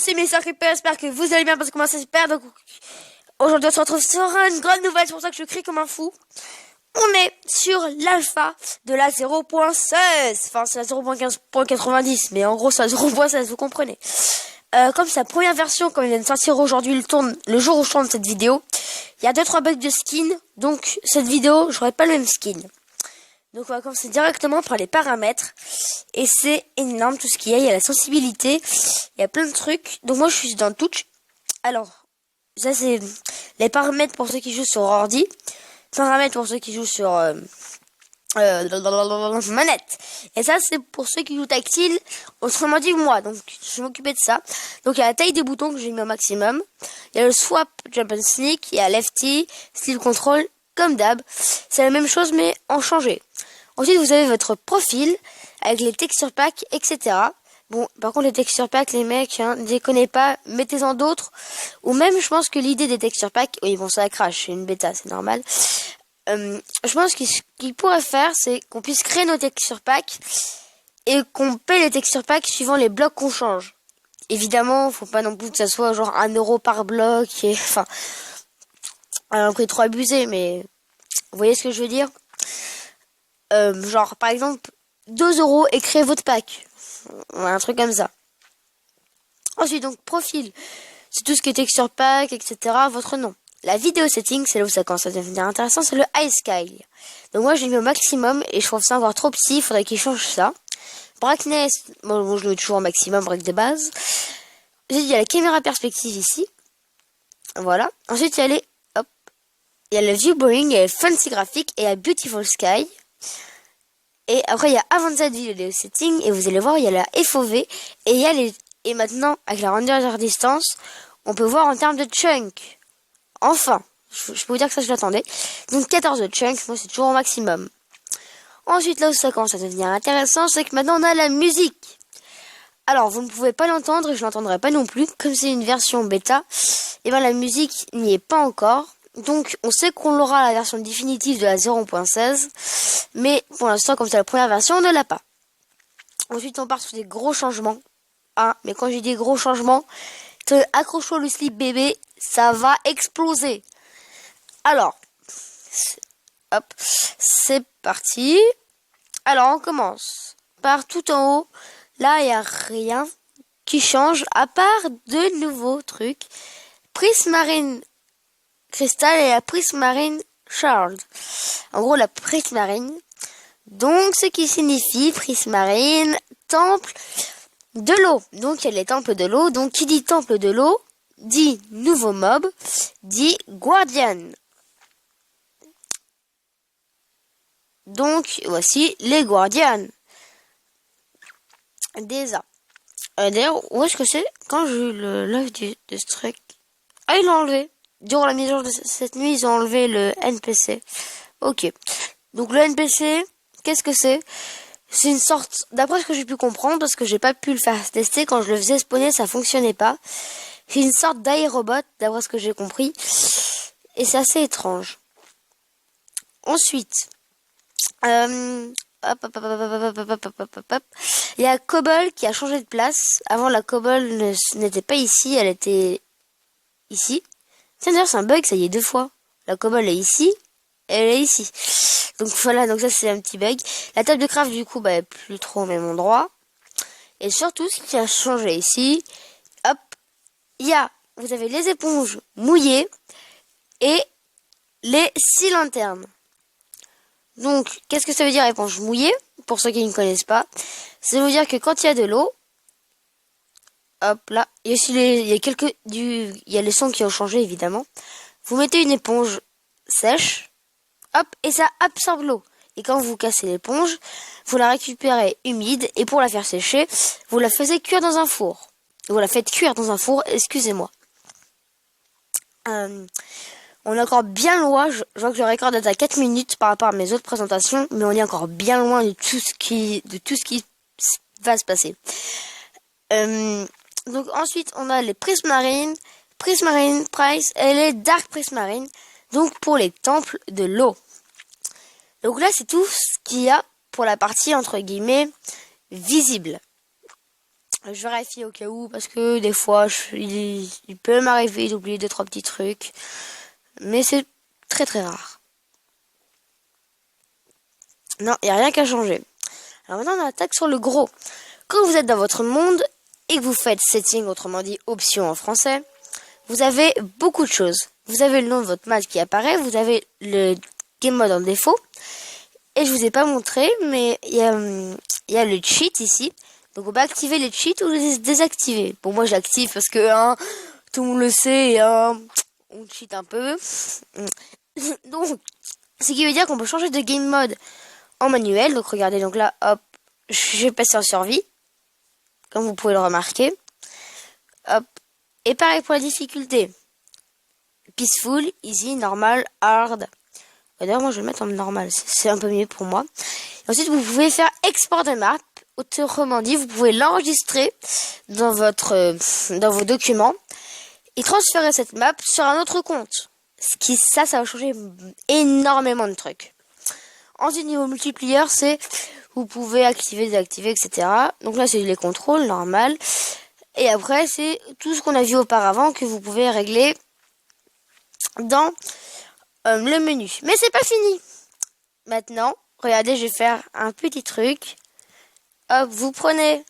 c'est mes sœurs Creeper, j'espère que vous allez bien parce que moi ça super. Donc aujourd'hui on se retrouve sur une grande nouvelle, c'est pour ça que je crie comme un fou. On est sur l'alpha de la 0.16, enfin c'est la 0.15.90, mais en gros c'est la 0.16, vous comprenez. Comme c'est la première version, comme elle vient de sortir aujourd'hui, le jour où je tourne cette vidéo, il y a 2-3 bugs de skin, donc cette vidéo, j'aurai pas le même skin. Donc on va commencer directement par les paramètres, et c'est énorme tout ce qu'il y a la sensibilité, il y a plein de trucs, donc moi je suis dans Touch. Alors, ça c'est les paramètres pour ceux qui jouent sur ordi, paramètres pour ceux qui jouent sur manette, et ça c'est pour ceux qui jouent tactile, autrement dit moi, donc je vais m'occuper de ça. Donc il y a la taille des boutons que j'ai mis au maximum, il y a le swap, jump and sneak, il y a lefty, style control, comme d'hab, c'est la même chose mais en changé. Ensuite vous avez votre profil avec les texture packs, etc. Bon, par contre les texture packs, les mecs, ne déconnez pas, mettez-en d'autres, ou même je pense que l'idée des texture packs, oui bon ça crache, c'est une bêta, c'est normal. Je pense que ce qu'il pourrait faire, c'est qu'on puisse créer nos texture packs et qu'on paie les texture packs suivant les blocs qu'on change. Évidemment, faut pas non plus que ça soit genre 1 euro par bloc, et enfin, un prix trop abusé, mais vous voyez ce que je veux dire. Genre par exemple 2 euros et créez votre pack, un truc comme ça. Ensuite donc profil, c'est tout ce qui est texture pack, etc. Votre nom. La vidéo setting, c'est là où ça commence à devenir intéressant, c'est le high sky. Donc moi je l'ai mis au maximum et je trouve ça encore trop petit, il faudrait qu'il change ça. Brightness, moi je le mets toujours au maximum, break de base. Ensuite il y a la caméra perspective ici. Voilà. Ensuite il y a il y a le viewboring, il y a le fancy graphique et la beautiful sky. Et après il y a Advanced Video Setting et vous allez voir il y a la FOV et il y a et maintenant avec la render distance, on peut voir en termes de chunk. Enfin, je peux vous dire que ça je l'attendais. Donc 14 chunks, moi c'est toujours au maximum. Ensuite là où ça commence à devenir intéressant, c'est que maintenant on a la musique. Alors vous ne pouvez pas l'entendre et je l'entendrai pas non plus, comme c'est une version bêta, et ben la musique n'y est pas encore. Donc on sait qu'on l'aura à la version définitive de la 0.16, mais pour l'instant comme c'est la première version, on ne l'a pas. Ensuite on part sur des gros changements. Ah, mais quand j'ai des gros changements, accroche-toi le slip bébé, ça va exploser. Alors, hop, c'est parti. Alors on commence par tout en haut. Là il n'y a rien qui change à part de nouveaux trucs. Prismarine Crystal et la Prismarine Shard. En gros la Prismarine. Donc ce qui signifie Prismarine, temple de l'eau. Donc il y a les temples de l'eau. Donc qui dit temple de l'eau dit nouveau mob, dit guardian. Donc voici les guardians. Déjà. D'ailleurs, où est-ce que c'est? Quand j'ai eu le live de ce truc. Ah, ils l'ont enlevé. Durant la mise à jour de cette nuit, ils ont enlevé le NPC. Ok. Donc le NPC, qu'est-ce que c'est? C'est une sorte, d'après ce que j'ai pu comprendre, parce que j'ai pas pu le faire tester, quand je le faisais spawner, ça fonctionnait pas. C'est une sorte d'aérobot, d'après ce que j'ai compris. Et c'est assez étrange. Ensuite, il y a Cobble qui a changé de place. Avant, la Cobble n'était pas ici, elle était ici. Tiens, d'ailleurs, c'est un bug, ça y est 2 fois. La Cobble est ici, elle est ici. Donc voilà, donc ça c'est un petit bug. La table de craft, du coup, est plus trop au même endroit. Et surtout, ce qui a changé ici, hop, vous avez les éponges mouillées et les 6 lanternes. Donc, qu'est-ce que ça veut dire éponge mouillée? Pour ceux qui ne connaissent pas, ça veut dire que quand il y a de l'eau, hop là, il y a aussi il y a les sons qui ont changé évidemment. Vous mettez une éponge sèche, hop, et ça absorbe l'eau. Et quand vous cassez l'éponge, vous la récupérez humide et pour la faire sécher, vous la faites cuire dans un four. Vous la faites cuire dans un four, excusez-moi. On est encore bien loin, je vois que le record est à 4 minutes par rapport à mes autres présentations, mais on est encore bien loin de tout ce qui va se passer. Donc ensuite, on a les Prismarine Price et les Dark Prismarine, donc pour les temples de l'eau. Donc là, c'est tout ce qu'il y a pour la partie, entre guillemets, visible. Je vérifie au cas où, parce que des fois, il peut m'arriver d'oublier 2-3 petits trucs. Mais c'est très très rare. Non, il n'y a rien qu'à changer. Alors maintenant, on attaque sur le gros. Quand vous êtes dans votre monde et que vous faites setting, autrement dit option en français, vous avez beaucoup de choses. Vous avez le nom de votre match qui apparaît, vous avez le game mode en défaut. Et je vous ai pas montré, mais il y a le cheat ici. Donc on peut activer les cheats ou les désactiver. Bon, moi j'active parce que tout le monde le sait et on cheat un peu. Donc, ce qui veut dire qu'on peut changer de game mode en manuel. Donc regardez, donc là, hop, je vais passer en survie, comme vous pouvez le remarquer. Hop. Et pareil pour la difficulté. Peaceful, easy, normal, hard. D'ailleurs, moi je vais le mettre en normal, c'est un peu mieux pour moi. Et ensuite, vous pouvez faire export de map. Autrement dit, vous pouvez l'enregistrer dans vos documents et transférer cette map sur un autre compte. Ça va changer énormément de trucs. Ensuite, niveau multiplayer, c'est vous pouvez activer, désactiver, etc. Donc là, c'est les contrôles, normal. Et après, c'est tout ce qu'on a vu auparavant que vous pouvez régler dans le menu. Mais c'est pas fini. Maintenant, regardez, je vais faire un petit truc. Hop, vous prenez.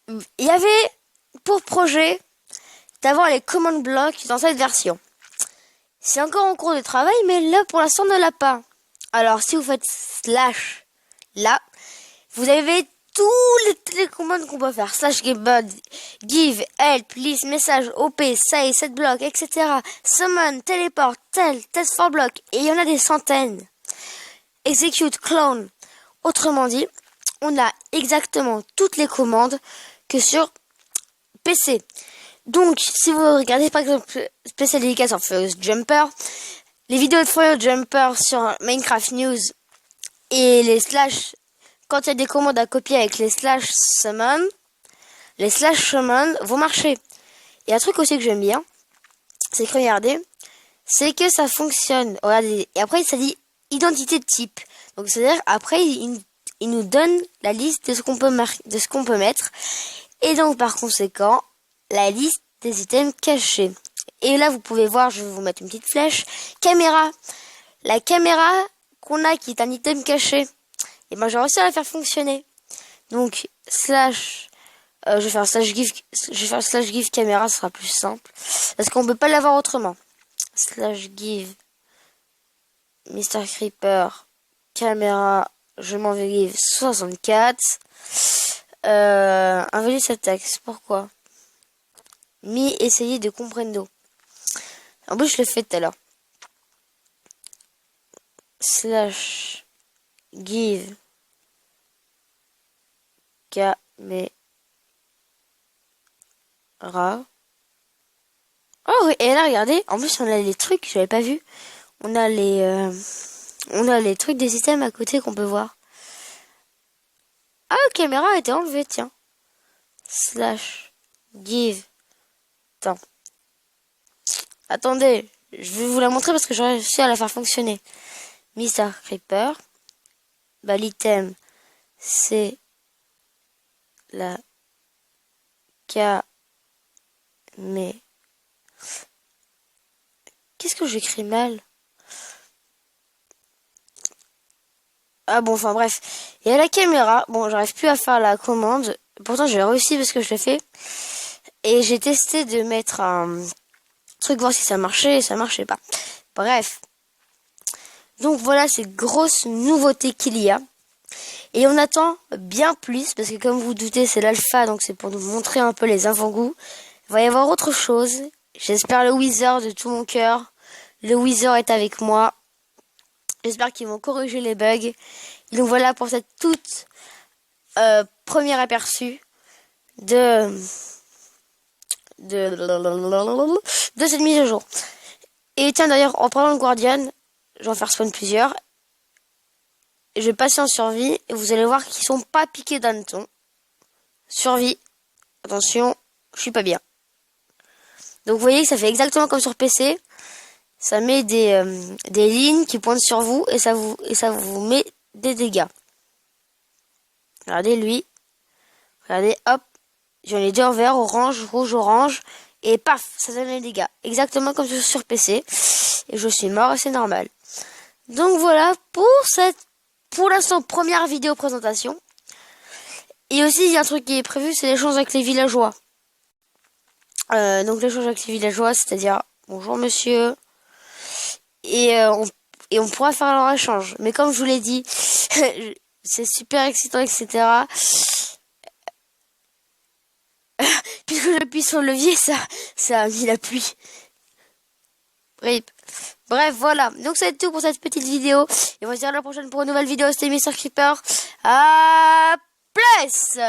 Il y avait pour projet d'avoir les command blocks dans cette version. C'est encore en cours de travail, mais là, pour l'instant, on ne l'a pas. Alors, si vous faites slash, là, vous avez tous les commandes qu'on peut faire. Slash gamebot, give, help, list, message, op, say, set block, etc. Summon, teleport, test for block. Et il y en a des centaines. Execute, clone. Autrement dit, on a exactement toutes les commandes que sur PC. Donc, si vous regardez par exemple spécial dédicace sur Furious Jumper, les vidéos de Furious Jumper sur Minecraft News et les slash, quand il y a des commandes à copier avec les slash summon, les slash summon vont marcher. Et un truc aussi que j'aime bien, c'est que regardez, c'est que ça fonctionne. Regardez, et après ça dit identité de type. Donc c'est-à-dire après il nous donne la liste de ce qu'on peut mettre. Et donc par conséquent, la liste des items cachés. Et là vous pouvez voir, je vais vous mettre une petite flèche, caméra. La caméra qu'on a qui est un item caché. Et ben j'ai réussi à la faire fonctionner. Donc slash je vais faire slash give caméra, ce sera plus simple. Parce qu'on peut pas l'avoir autrement. Slash give Mr. Creeper caméra, je m'en vais give 64. Invalide cette texte. Pourquoi? Essayer de comprendre. En plus, je l'ai fait tout à l'heure. Slash give caméra. Oh oui, et là regardez, en plus on a les trucs, je l'avais pas vu. On a les trucs des systèmes à côté qu'on peut voir. Ah, la caméra a été enlevée, tiens. Slash give. Attends. Attendez, je vais vous la montrer parce que j'ai réussi à la faire fonctionner. Mr. Creeper. Bah l'item c'est la caméra. Qu'est-ce que j'écris mal? Ah bon, enfin bref. Et à la caméra, bon, j'arrive plus à faire la commande. Pourtant, j'ai réussi parce que je l'ai fait. Et j'ai testé de mettre un truc, voir si ça marchait, et ça marchait pas. Bref. Donc voilà ces grosses nouveautés qu'il y a. Et on attend bien plus, parce que comme vous doutez, c'est l'alpha, donc c'est pour nous montrer un peu les avant-goûts. Il va y avoir autre chose. J'espère le Wither de tout mon cœur. Le Wither est avec moi. J'espère qu'ils vont corriger les bugs. Et donc voilà pour cette toute premier aperçu de cette mise à jour. Et tiens d'ailleurs, en parlant de Guardian, je vais en faire spawn plusieurs. Je vais passer en survie et vous allez voir qu'ils sont pas piqués d'hanneton. Survie. Attention, je suis pas bien. Donc vous voyez que ça fait exactement comme sur PC. Ça met des lignes qui pointent sur vous et ça vous met des dégâts. Regardez lui. Regardez, hop, J'en ai deux en vert, orange, rouge, orange. Et paf, ça donne les dégâts. Exactement comme sur PC. Et je suis mort et c'est normal. Donc voilà pour l'instant, première vidéo présentation. Et aussi, il y a un truc qui est prévu, c'est l'échange avec les villageois. Donc l'échange avec les villageois, c'est-à-dire, bonjour monsieur. Et on pourra faire leur échange. Mais comme je vous l'ai dit, c'est super excitant, etc. Puisque j'appuie sur le levier, ça a mis la pluie. Bref, voilà. Donc c'est tout pour cette petite vidéo. Et on se dit à la prochaine pour une nouvelle vidéo. C'était Mr. Creeper. À plus!